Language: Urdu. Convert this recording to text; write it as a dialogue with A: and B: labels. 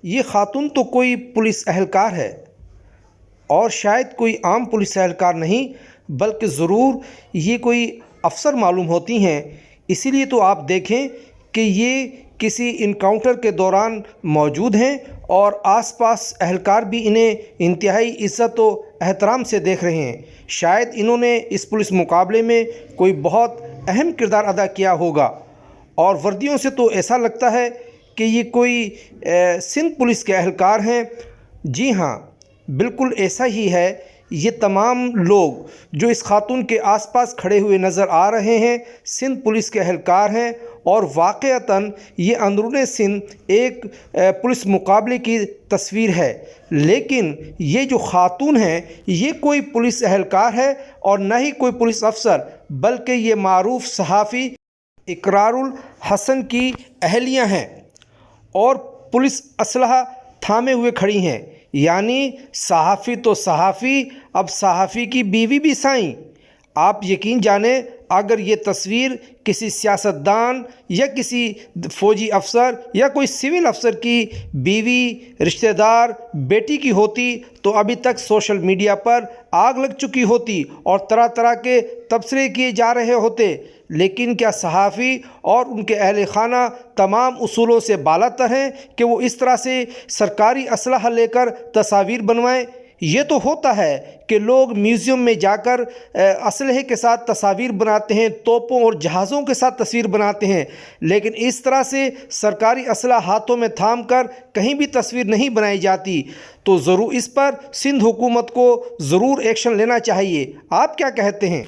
A: یہ خاتون تو کوئی پولیس اہلکار ہے، اور شاید کوئی عام پولیس اہلکار نہیں بلکہ ضرور یہ کوئی افسر معلوم ہوتی ہیں۔ اسی لیے تو آپ دیکھیں کہ یہ کسی انکاؤنٹر کے دوران موجود ہیں اور آس پاس اہلکار بھی انہیں انتہائی عزت و احترام سے دیکھ رہے ہیں۔ شاید انہوں نے اس پولیس مقابلے میں کوئی بہت اہم کردار ادا کیا ہوگا، اور وردیوں سے تو ایسا لگتا ہے کہ یہ کوئی سندھ پولیس کے اہلکار ہیں۔ جی ہاں، بالکل ایسا ہی ہے۔ یہ تمام لوگ جو اس خاتون کے آس پاس کھڑے ہوئے نظر آ رہے ہیں سندھ پولیس کے اہلکار ہیں، اور واقعتاً یہ اندرون سندھ ایک پولیس مقابلے کی تصویر ہے، لیکن یہ جو خاتون ہیں یہ کوئی پولیس اہلکار ہے اور نہ ہی کوئی پولیس افسر، بلکہ یہ معروف صحافی اقرار الحسن کی اہلیہ ہیں، اور پولیس اسلحہ تھامے ہوئے کھڑی ہیں۔ یعنی صحافی تو صحافی، اب صحافی کی بیوی بھی سائیں۔ آپ یقین جانیں اگر یہ تصویر کسی سیاستدان یا کسی فوجی افسر یا کوئی سول افسر کی بیوی، رشتہ دار، بیٹی کی ہوتی تو ابھی تک سوشل میڈیا پر آگ لگ چکی ہوتی اور طرح طرح کے تبصرے کیے جا رہے ہوتے۔ لیکن کیا صحافی اور ان کے اہل خانہ تمام اصولوں سے بالاتر ہیں کہ وہ اس طرح سے سرکاری اسلحہ لے کر تصاویر بنوائیں؟ یہ تو ہوتا ہے کہ لوگ میوزیم میں جا کر اسلحے کے ساتھ تصاویر بناتے ہیں، توپوں اور جہازوں کے ساتھ تصویر بناتے ہیں، لیکن اس طرح سے سرکاری اسلحہ ہاتھوں میں تھام کر کہیں بھی تصویر نہیں بنائی جاتی۔ تو ضرور اس پر سندھ حکومت کو ضرور ایکشن لینا چاہیے۔ آپ کیا کہتے ہیں؟